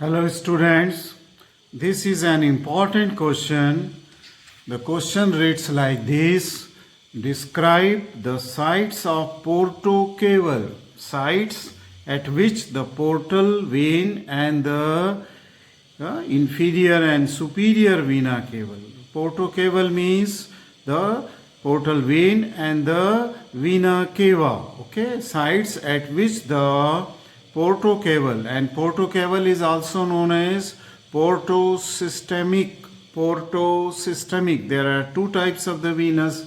Hello students, this is an important question. The question reads like this. Describe the sites of portocaval, sites at which the portal vein and the inferior and superior vena cava. Portocaval means the portal vein and the vena cava. Okay, sites at which the portocaval, and portocaval is also known as portosystemic. Portosystemic. There are two types of the venous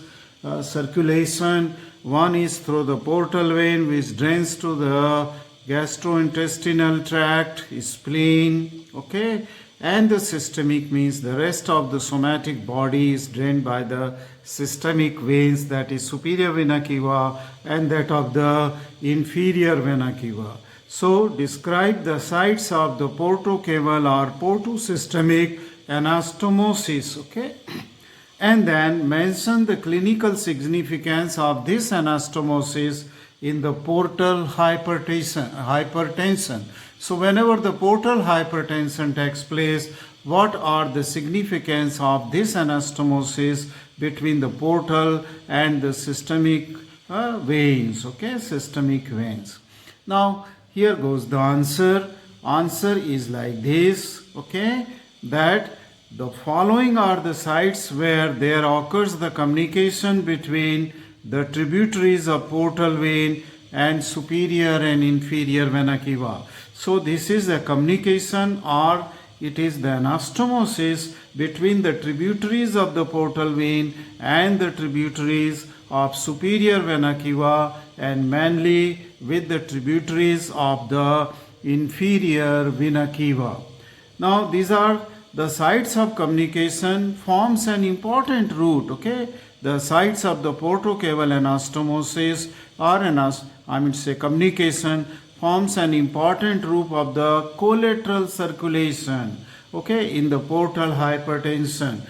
circulation. One is through the portal vein, which drains to the gastrointestinal tract, spleen. Okay, and the systemic means the rest of the somatic body is drained by the systemic veins, that is superior vena cava and that of the inferior vena cava. So describe the sites of the portocaval or portosystemic anastomosis, okay? And then mention the clinical significance of this anastomosis in the portal hypertension. So whenever the portal hypertension takes place, what are the significance of this anastomosis between the portal and the systemic veins, okay? Systemic veins. Now, here goes the answer. Answer is like this, okay, that the following are the sites where there occurs the communication between the tributaries of portal vein and superior and inferior vena cava. So this is the communication, or it is the anastomosis between the tributaries of the portal vein and the tributaries of superior vena cava, and mainly with the tributaries of the inferior vena cava. Now these are the sites of communication, forms an important route, okay? The sites of the portocaval anastomosis or communication forms an important route of the collateral circulation, okay, in the portal hypertension.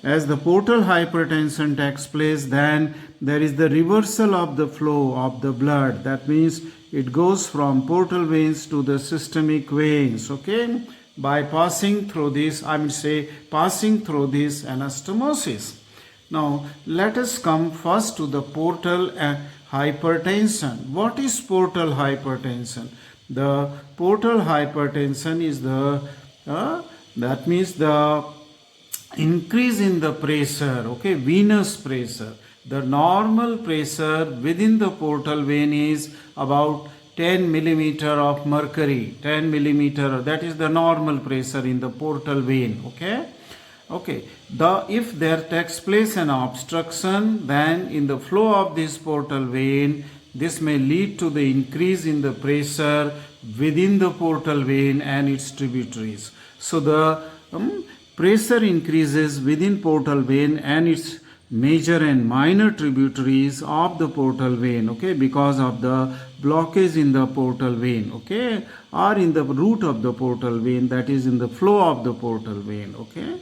As the portal hypertension takes place, then there is the reversal of the flow of the blood. That means it goes from portal veins to the systemic veins, okay, by passing through this, passing through this anastomosis. Now, let us come first to the portal hypertension. What is portal hypertension? The portal hypertension is the, that means the increase in the pressure, okay, venous pressure. The normal pressure within the portal vein is about 10 millimeter of mercury. 10 millimeter, that is the normal pressure in the portal vein, okay. Okay, if there takes place an obstruction, then in the flow of this portal vein, this may lead to the increase in the pressure within the portal vein and its tributaries. So the pressure increases within portal vein and its major and minor tributaries of the portal vein, okay, because of the blockage in the portal vein, okay, or in the root of the portal vein, that is in the flow of the portal vein, okay.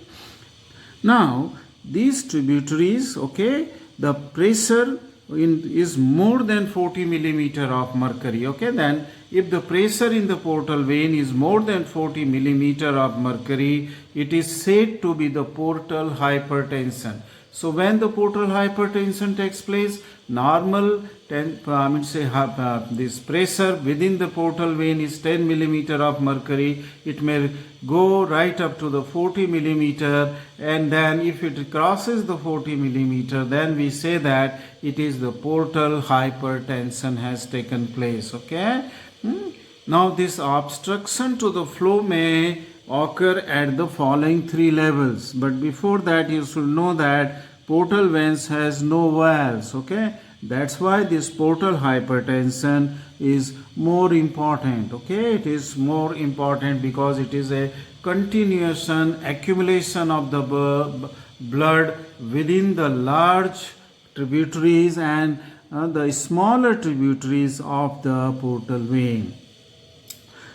Now, these tributaries, okay, the pressure is more than 40 millimeter of mercury, okay. Then if the pressure in the portal vein is more than 40 millimeter of mercury, it is said to be the portal hypertension. So when the portal hypertension takes place, normal this pressure within the portal vein is 10 millimeter of mercury. It may go right up to the 40 millimeter, and then if it crosses the 40 millimeter, then we say that it is the portal hypertension has taken place, okay. Now this obstruction to the flow may occur at the following three levels, but before that you should know that portal veins has no valves, okay. That's why this portal hypertension is more important, okay. It is more important because it is a continuation accumulation of the blood within the large tributaries and the smaller tributaries of the portal vein.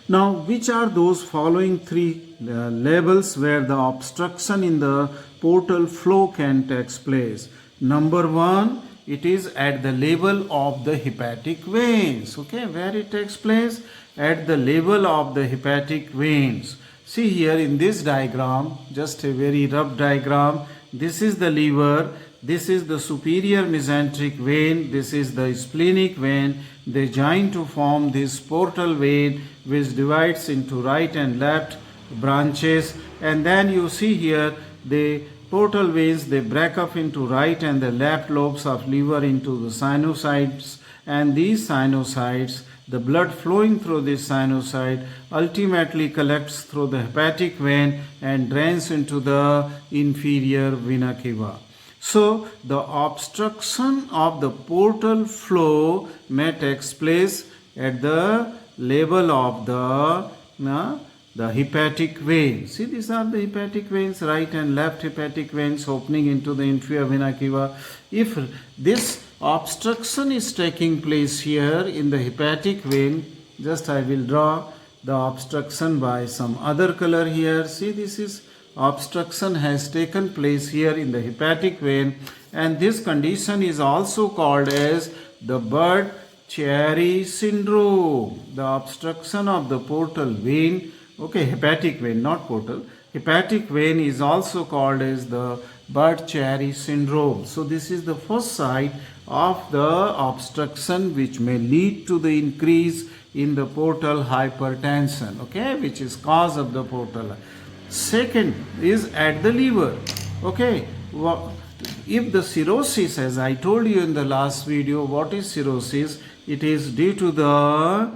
Now, which are those following three levels where the obstruction in the portal flow can take place? Number one, it is at the level of the hepatic veins, okay, where it takes place at the level of the hepatic veins. See here in this diagram, just a very rough diagram, this is the liver, this is the superior mesenteric vein, this is the splenic vein. They join to form this portal vein which divides into right and left branches, and then you see here the portal veins, they break up into right and the left lobes of liver into the sinusoids, and these sinusoids, the blood flowing through this sinusoid ultimately collects through the hepatic vein and drains into the inferior vena cava. So the obstruction of the portal flow may take place at the level of the hepatic vein. See, these are the hepatic veins, right and left hepatic veins opening into the inferior vena cava. If this obstruction is taking place here in the hepatic vein, just I will draw the obstruction by some other color here. See, this is obstruction has taken place here in the hepatic vein, and this condition is also called as the Budd-Chiari syndrome. The obstruction of the portal vein, okay, hepatic vein, not portal, hepatic vein is also called as the Budd-Chiari syndrome. So this is the first side of the obstruction which may lead to the increase in the portal hypertension, okay, which is cause of the portal. Second is at the liver, okay. If the cirrhosis, as I told you in the last video, what is cirrhosis? It is due to the,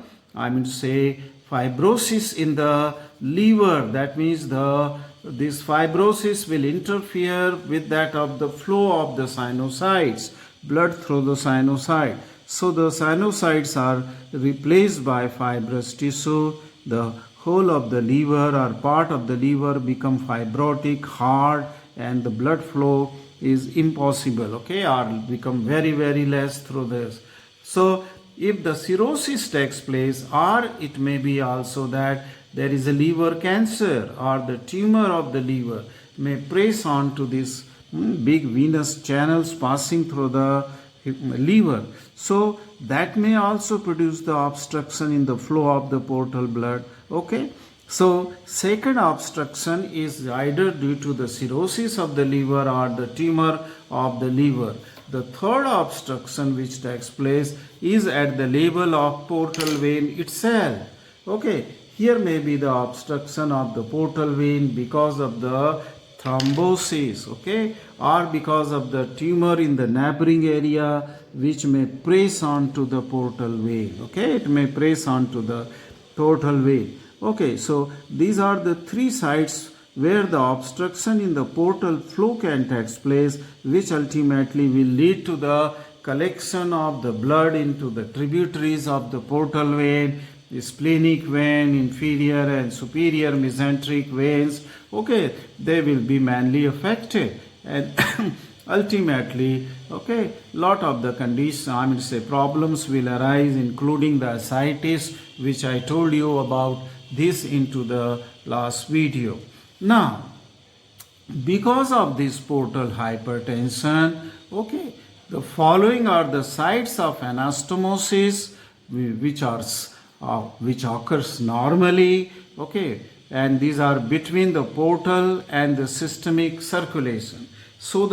fibrosis in the liver. That means this fibrosis will interfere with that of the flow of the sinusoids, blood through the sinusoid. So the sinusoids are replaced by fibrous tissue. The whole of the liver or part of the liver become fibrotic, hard, and the blood flow is impossible, okay, or become very, very less through this. So if the cirrhosis takes place, or it may be also that there is a liver cancer or the tumor of the liver may press on to these big venous channels passing through the liver. So that may also produce the obstruction in the flow of the portal blood, okay. So second obstruction is either due to the cirrhosis of the liver or the tumor of the liver. The third obstruction which takes place is at the level of portal vein itself, okay. Here may be the obstruction of the portal vein because of the thrombosis, okay, or because of the tumor in the neighboring area which may press on to the portal vein, okay. It may press on to the portal vein, okay. So these are the three sites where the obstruction in the portal flow can take place, which ultimately will lead to the collection of the blood into the tributaries of the portal vein, the splenic vein, inferior and superior mesenteric veins, okay. They will be mainly affected, and ultimately, okay, lot of the conditions, problems will arise, including the ascites, which I told you about this into the last video. Now, because of this portal hypertension, okay, the following are the sites of anastomosis which occurs normally, okay, and these are between the portal and the systemic circulation. So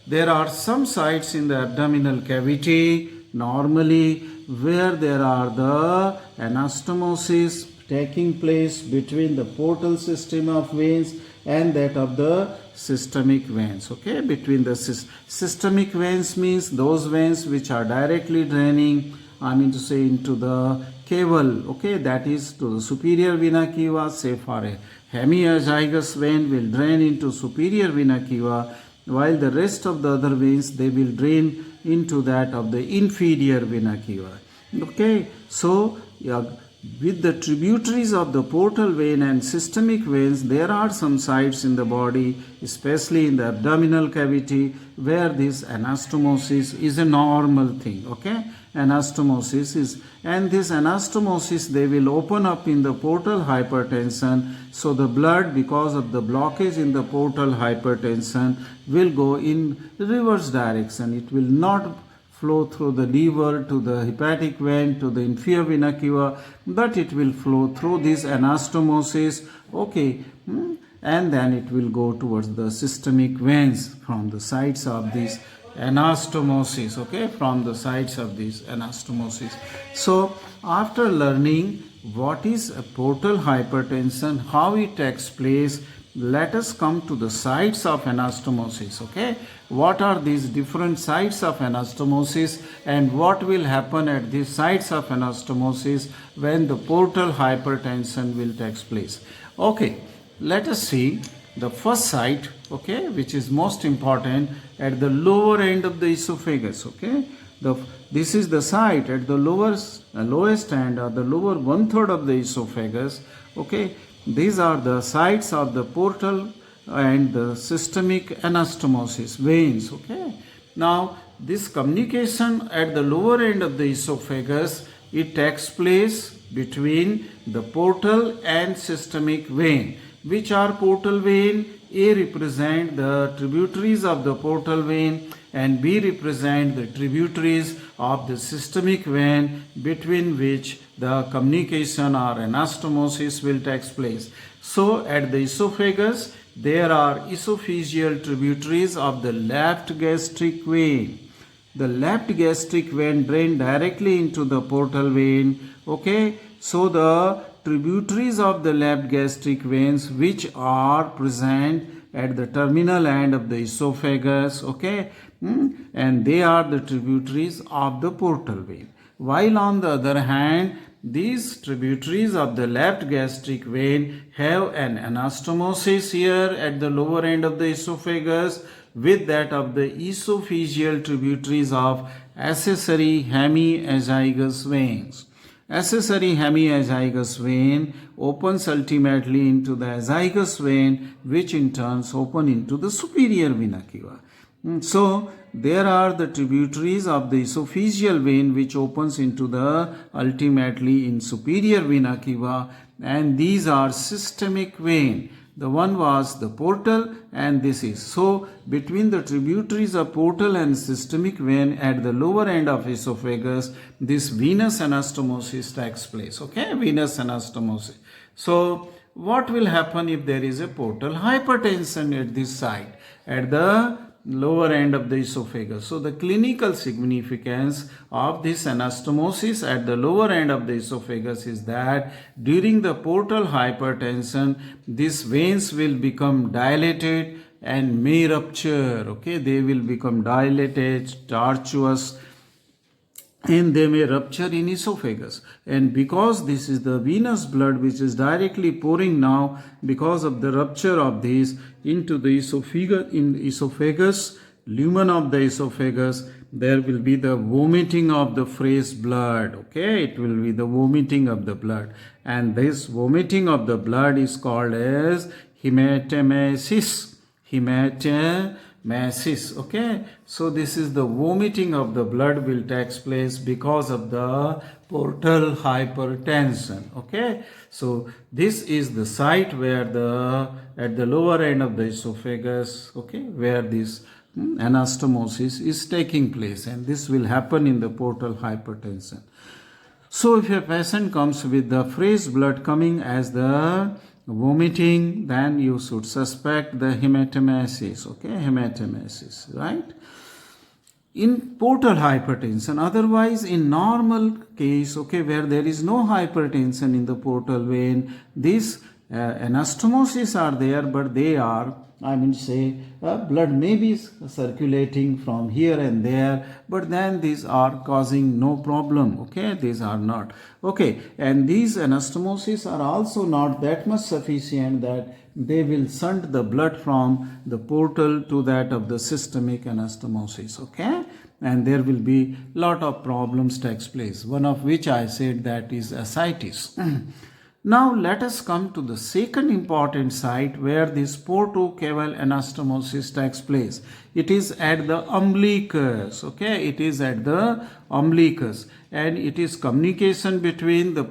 there are some sites in the abdominal cavity normally where there are the anastomosis taking place between the portal system of veins and that of the systemic veins, okay. Between the systemic veins means those veins which are directly draining, into the caval, okay, that is to the superior vena cava. Say for a hemiazygous vein will drain into superior vena cava, while the rest of the other veins, they will drain into that of the inferior vena cava, okay. So with the tributaries of the portal vein and systemic veins, there are some sites in the body, especially in the abdominal cavity, where this anastomosis is a normal thing, okay. Anastomosis is, and this anastomosis, they will open up in the portal hypertension. So the blood, because of the blockage in the portal hypertension, will go in reverse direction. It will not flow through the liver to the hepatic vein to the inferior vena cava, but it will flow through this anastomosis, okay, and then it will go towards the systemic veins from the sides of this anastomosis, okay, from the sides of this anastomosis. So after learning what is a portal hypertension, how it takes place, let us come to the sites of anastomosis, okay. What are these different sites of anastomosis and what will happen at these sites of anastomosis when the portal hypertension will take place. Okay, let us see the first site, okay, which is most important at the lower end of the esophagus, okay. This is the site at the lowest end or the lower 1/3 of the esophagus, okay. These are the sites of the portal and the systemic anastomosis veins, okay. Now this communication at the lower end of the esophagus, it takes place between the portal and systemic vein. Which are portal vein? A represent the tributaries of the portal vein and B represent the tributaries of the systemic vein between which the communication or anastomosis will take place. So at the esophagus there are esophageal tributaries of the left gastric vein. The left gastric vein drain directly into the portal vein, okay. So the tributaries of the left gastric veins which are present at the terminal end of the esophagus, okay, and they are the tributaries of the portal vein. While on the other hand, these tributaries of the left gastric vein have an anastomosis here at the lower end of the esophagus with that of the esophageal tributaries of accessory hemiazygous veins. Accessory hemiazygous vein opens ultimately into the azygous vein, which in turn open into the superior vena cava. So there are the tributaries of the esophageal vein which opens into the ultimately in superior vena cava, and these are systemic vein. The one was the portal and this is. So between the tributaries of portal and systemic vein at the lower end of esophagus, this venous anastomosis takes place, okay, venous anastomosis. So what will happen if there is a portal hypertension at this site at the lower end of the esophagus? So the clinical significance of this anastomosis at the lower end of the esophagus is that during the portal hypertension, these veins will become dilated and may rupture, okay. They will become dilated, tortuous, and they may rupture in esophagus. And because this is the venous blood which is directly pouring now because of the rupture of these into the esophagus, lumen of the esophagus, there will be the vomiting of the fresh blood, okay. It will be the vomiting of the blood, and this vomiting of the blood is called as hematemesis. Hematemesis, okay. So this is the vomiting of the blood will take place because of the portal hypertension, okay. So this is the site where at the lower end of the esophagus, okay, where this anastomosis is taking place, and this will happen in the portal hypertension. So if a patient comes with the fresh blood coming as the vomiting, then you should suspect the hematemesis, okay, hematemesis, right? In portal hypertension, otherwise in normal case, okay, where there is no hypertension in the portal vein, these anastomosis are there, but they are, blood may be circulating from here and there, but then these are causing no problem, okay, these are not, okay, and these anastomosis are also not that much sufficient that they will shunt the blood from the portal to that of the systemic anastomosis, okay, and there will be lot of problems takes place, one of which I said that is ascites. Now let us come to the second important site where this portocaval anastomosis takes place. It is at the umbilicus, okay, it is at the umbilicus, and it is communication between the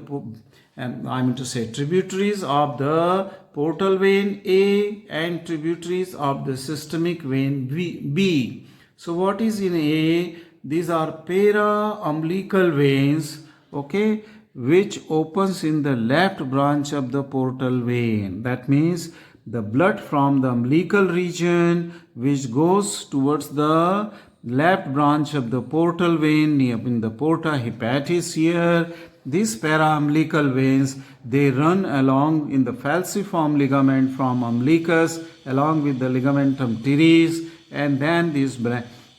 tributaries of the portal vein A and tributaries of the systemic vein B. So what is in A? these are para-umbilical veins, okay, which opens in the left branch of the portal vein. That means the blood from the umbilical region which goes towards the left branch of the portal vein in the porta hepatis here. These para-umbilical veins, they run along in the falciform ligament from umbilicus along with the ligamentum teres, and then these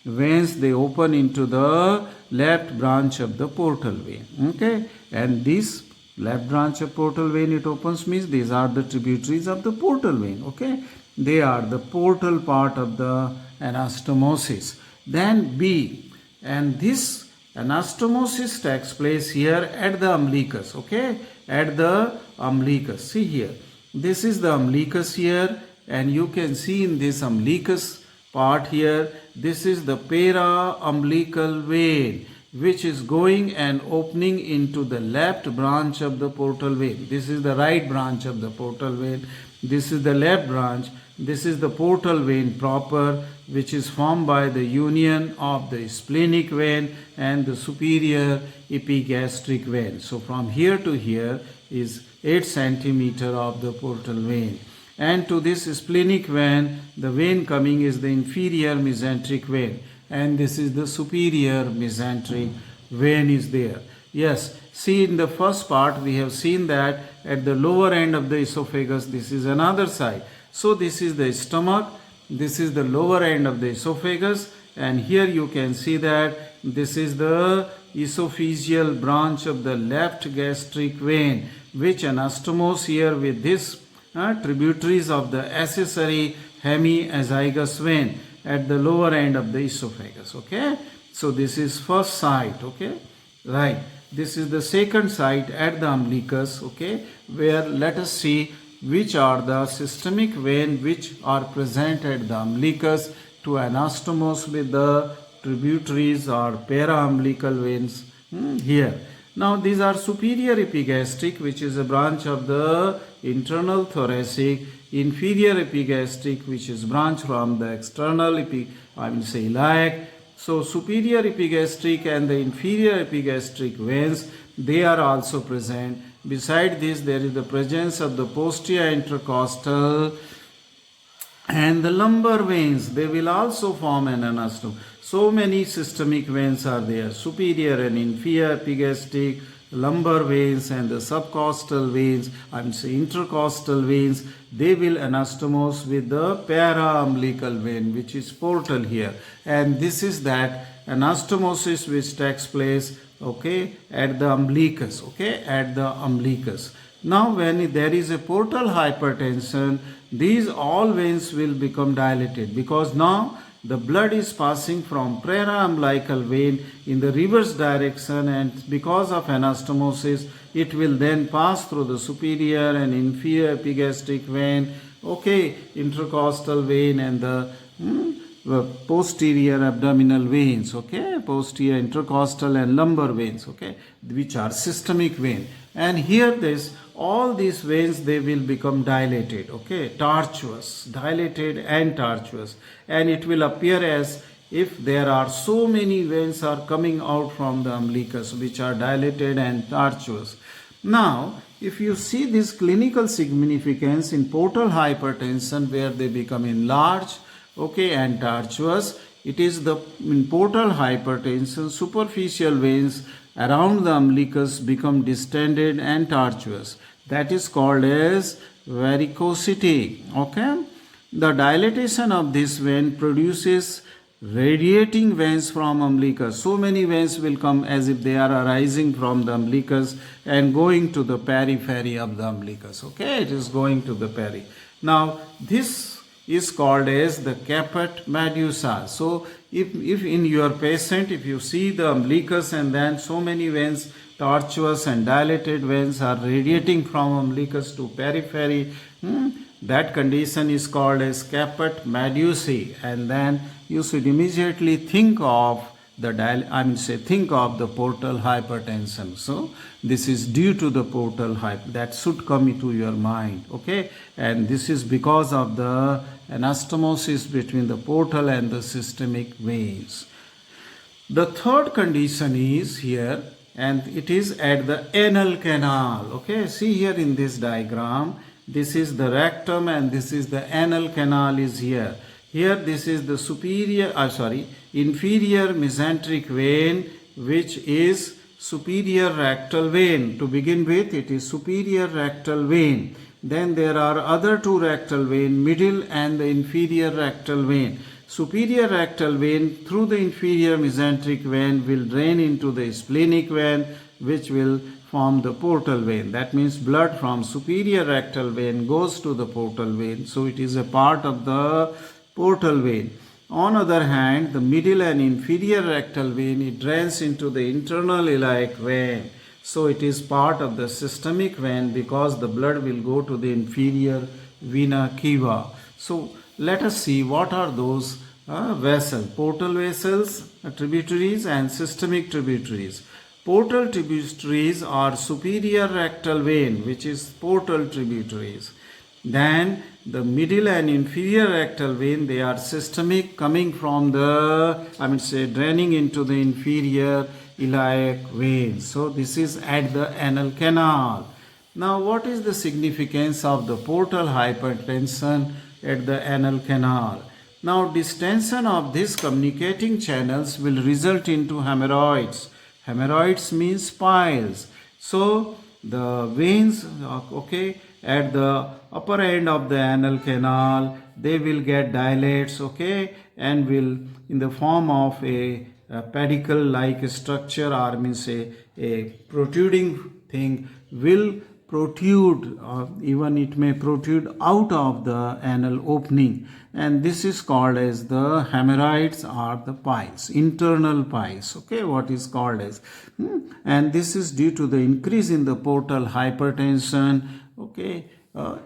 veins, they open into the left branch of the portal vein. Okay, and this left branch of portal vein, it opens, means these are the tributaries of the portal vein. Okay, they are the portal part of the anastomosis. Then B, and this anastomosis takes place here at the umbilicus. Okay, at the umbilicus. See here, this is the umbilicus here, and you can see in this umbilicus part here, this is the para-umbilical vein which is going and opening into the left branch of the portal vein. This is the right branch of the portal vein. This is the left branch. This is the portal vein proper, which is formed by the union of the splenic vein and the superior epigastric vein. So from here to here is 8 centimeter of the portal vein. And to this splenic vein, the vein coming is the inferior mesenteric vein, and this is the superior mesenteric vein is there. Yes, see, in the first part we have seen that at the lower end of the esophagus, this is another side. So this is the stomach, this is the lower end of the esophagus, and here you can see that this is the esophageal branch of the left gastric vein, which anastomose here with this tributaries of the accessory hemiazygous vein at the lower end of the esophagus. Okay, so this is first site. Okay, right, this is the second site at the umbilicus. Okay, where let us see which are the systemic vein which are present at the umbilicus to anastomose with the tributaries or para-umbilical veins here. Now these are superior epigastric, which is a branch of the internal thoracic, inferior epigastric, which is branch from the external iliac. So superior epigastric and the inferior epigastric veins, they are also present. Beside this, there is the presence of the posterior intercostal and the lumbar veins. They will also form an anastomose. So many systemic veins are there, superior and inferior epigastric, lumbar veins and the subcostal veins, intercostal veins. They will anastomose with the para-umbilical vein, which is portal here. And this is that anastomosis which takes place, okay, at the umbilicus. Okay, at the umbilicus. Now when there is a portal hypertension, these all veins will become dilated, because now the blood is passing from para-umbilical vein in the reverse direction, and because of anastomosis, it will then pass through the superior and inferior epigastric vein, okay, intercostal vein and the posterior abdominal veins, okay, posterior intercostal and lumbar veins, okay, which are systemic vein. And here this, all these veins, they will become dilated, okay, tortuous, dilated and tortuous, and it will appear as if there are so many veins are coming out from the umbilicus which are dilated and tortuous. Now if you see this clinical significance in portal hypertension where they become enlarged, okay, and tortuous, it is the in portal hypertension superficial veins around the umbilicus become distended and tortuous. That is called as varicosity. Okay, the dilatation of this vein produces radiating veins from umbilicus. So many veins will come as if they are arising from the umbilicus and going to the periphery of the umbilicus. Okay, it is going to the peri. Now this is called as the caput medusa. So if in your patient, if you see the umbilicus and then so many veins, tortuous and dilated veins are radiating from umbilicus to periphery, that condition is called as caput medusae, and then you should immediately think of the think of the portal hypertension. So this is due to the portal that should come into your mind. Okay, and this is because of the anastomosis between the portal and the systemic veins. The third condition is here, and it is at the anal canal. Okay, see here in this diagram, this is the rectum and this is the anal canal is here. Here this is the inferior mesenteric vein, which is superior rectal vein. To begin with, it is superior rectal vein. Then there are other two rectal vein, middle and the inferior rectal vein. Superior rectal vein through the inferior mesenteric vein will drain into the splenic vein, which will form the portal vein. That means blood from superior rectal vein goes to the portal vein. So it is a part of the portal vein. On other hand, the middle and inferior rectal vein, it drains into the internal iliac vein. So it is part of the systemic vein because the blood will go to the inferior vena cava. So let us see what are those vessels. Portal vessels, tributaries and systemic tributaries. Portal tributaries are superior rectal vein, which is portal tributaries. Then the middle and inferior rectal vein, they are systemic, coming from the, draining into the inferior iliac vein. So this is at the anal canal. Now what is the significance of the portal hypertension at the anal canal? Now distension of these communicating channels will result into hemorrhoids. Hemorrhoids means piles. So the veins, at the upper end of the anal canal, they will get dilates, and will in the form of a pedicle like structure, or a protruding thing will protrude, even it may protrude out of the anal opening, and this is called as the hemorrhoids or the piles, internal piles, what is called as, and this is due to the increase in the portal hypertension,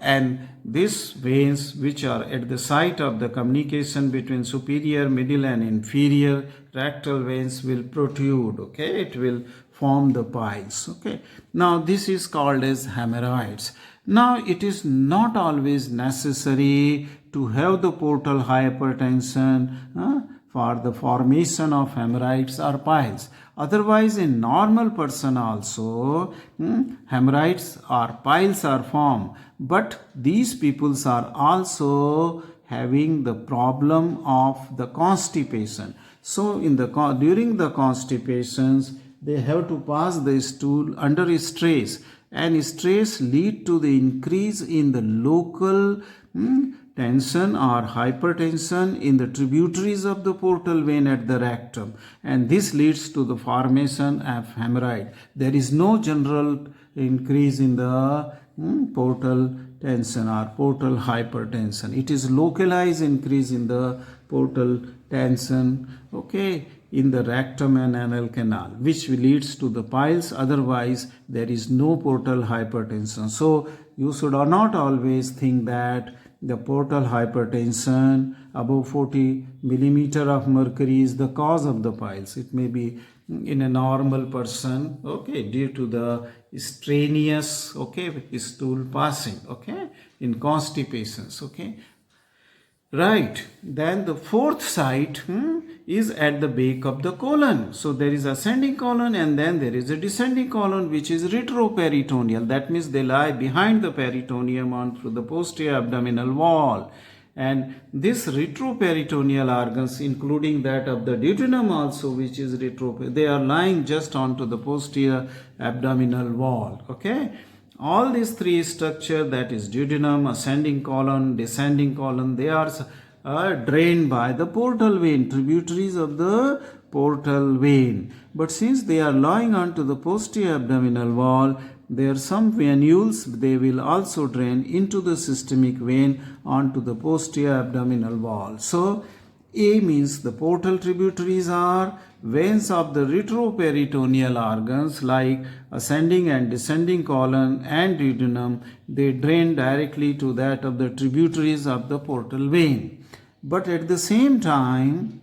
and these veins, which are at the site of the communication between superior, middle and inferior rectal veins, will protrude, it will form the piles. Now this is called as hemorrhoids. Now it is not always necessary to have the portal hypertension for the formation of hemorrhoids or piles. Otherwise, in normal person also, hemorrhoids or piles are formed. But these peoples are also having the problem of the constipation. So during the constipations, they have to pass the stool under stress, and stress lead to the increase in the local tension or hypertension in the tributaries of the portal vein at the rectum, and this leads to the formation of hemorrhoid. There is no general increase in the portal tension or portal hypertension. It is localized increase in the portal tension, in the rectum and anal canal, which leads to the piles. Otherwise, there is no portal hypertension. So you should not always think that the portal hypertension above 40 millimeter of mercury is the cause of the piles. It may be in a normal person, due to the strenuous, stool passing, in constipations, Right. Then the fourth site is at the back of the colon. So there is ascending colon and then there is a descending colon, which is retroperitoneal. That means they lie behind the peritoneum on through the posterior abdominal wall. And this retroperitoneal organs, including that of the duodenum also, which is they are lying just onto the posterior abdominal wall. All these three structure, that is duodenum, ascending colon, descending colon, they are drained by the portal vein, tributaries of the portal vein. But since they are lying onto the posterior abdominal wall, there are some venules, they will also drain into the systemic vein onto the posterior abdominal wall. So A means the portal tributaries are veins of the retroperitoneal organs like ascending and descending colon and duodenum. They drain directly to that of the tributaries of the portal vein. But at the same time,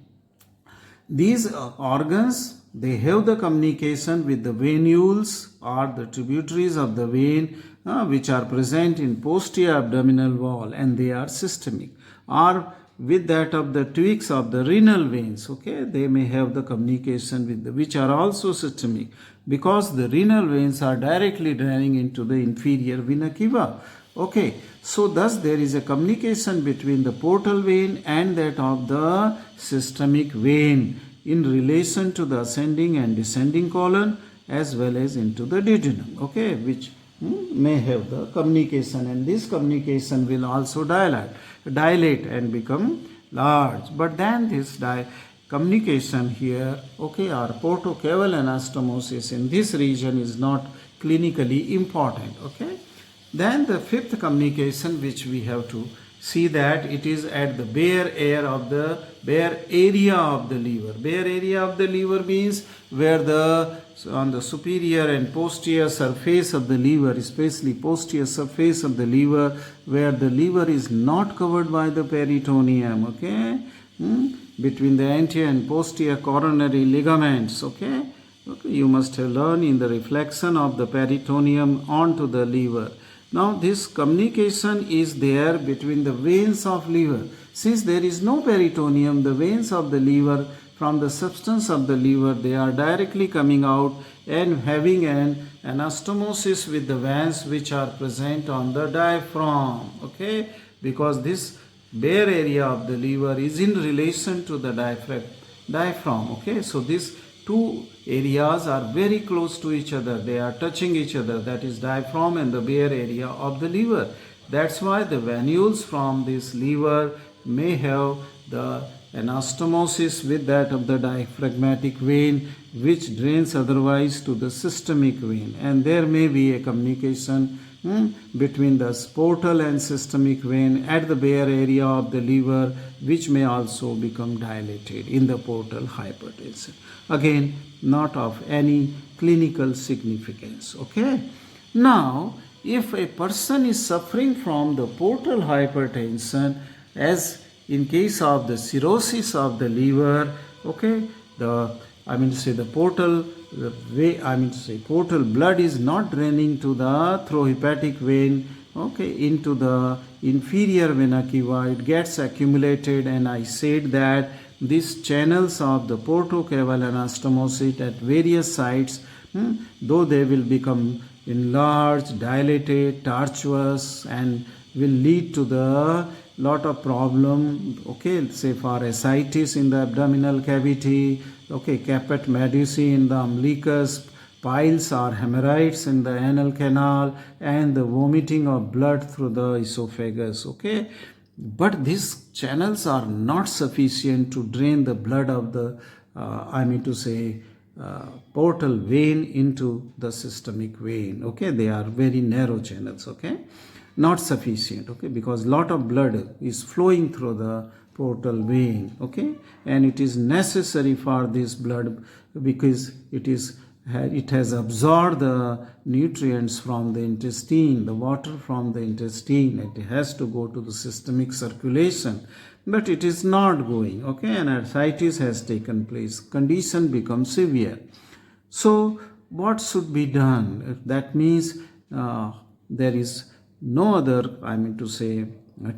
these organs, they have the communication with the venules or the tributaries of the vein which are present in posterior abdominal wall, and they are systemic. Or with that of the tweaks of the renal veins. Okay, they may have the communication with the, which are also systemic, because the renal veins are directly draining into the inferior vena cava. Okay, so thus there is a communication between the portal vein and that of the systemic vein in relation to the ascending and descending colon, as well as into the duodenum. Okay, which may have the communication, and this communication will also dilate and become large. But then this communication here, okay, or portocaval anastomosis in this region is not clinically important. Okay, then the fifth communication which we have to see, that it is at the bare area of the liver. Bare area of the liver means where on the superior and posterior surface of the liver, especially posterior surface of the liver, where the liver is not covered by the peritoneum. Okay, between the anterior and posterior coronary ligaments. Okay, you must have learned in the reflection of the peritoneum onto the liver. Now this communication is there between the veins of liver. Since there is no peritoneum, the veins of the liver, from the substance of the liver, they are directly coming out and having an anastomosis with the veins which are present on the diaphragm. Okay, because this bare area of the liver is in relation to the diaphragm. Okay, so these two areas are very close to each other. They are touching each other, that is diaphragm and the bare area of the liver. That's why the venules from this liver may have the anastomosis with that of the diaphragmatic vein, which drains otherwise to the systemic vein, and there may be a communication between the portal and systemic vein at the bare area of the liver, which may also become dilated in the portal hypertension. Again, not of any clinical significance. Okay, now if a person is suffering from the portal hypertension, as in case of the cirrhosis of the liver, okay, the portal blood is not draining to the through hepatic vein, okay, into the inferior vena cava. It gets accumulated, and I said that these channels of the portocaval anastomosis at various sites, though they will become enlarged, dilated, tortuous, and will lead to the lot of problem, okay, say for ascites in the abdominal cavity, okay, caput medusae in the umbilicus, piles or hemorrhoids in the anal canal, and the vomiting of blood through the esophagus. Okay, but these channels are not sufficient to drain the blood of the portal vein into the systemic vein. Okay, they are very narrow channels. Okay, not sufficient. Okay, because lot of blood is flowing through the portal vein. Okay, and it is necessary for this blood, because it has absorbed the nutrients from the intestine, the water from the intestine. It has to go to the systemic circulation, but it is not going. Okay, and ascites has taken place. Condition becomes severe. So what should be done? That means there is no other,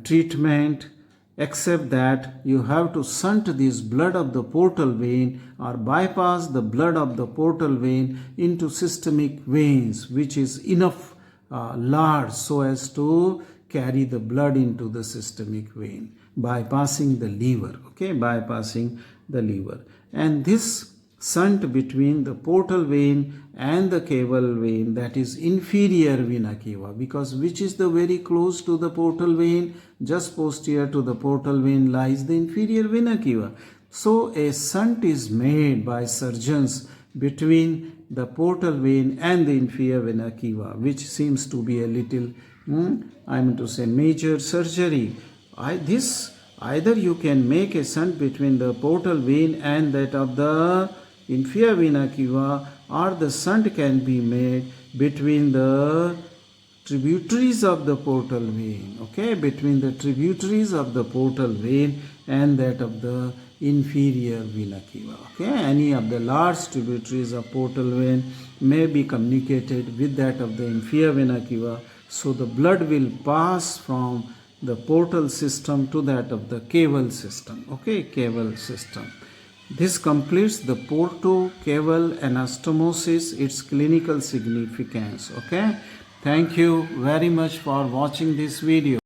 treatment, except that you have to shunt this blood of the portal vein or bypass the blood of the portal vein into systemic veins, which is enough large so as to carry the blood into the systemic vein, bypassing the liver. Okay, bypassing the liver. And this shunt between the portal vein and the caval vein, that is inferior vena cava, because which is the very close to the portal vein, just posterior to the portal vein lies the inferior vena cava. So a shunt is made by surgeons between the portal vein and the inferior vena cava, which seems to be a little major surgery. Either you can make a shunt between the portal vein and that of the inferior vena cava, or the shunt can be made between the tributaries of the portal vein. Okay, between the tributaries of the portal vein and that of the inferior vena cava. Okay, any of the large tributaries of portal vein may be communicated with that of the inferior vena cava, so the blood will pass from the portal system to that of the cable system. Okay, cable system. This completes the porto-caval anastomosis, its clinical significance. Okay, thank you very much for watching this video.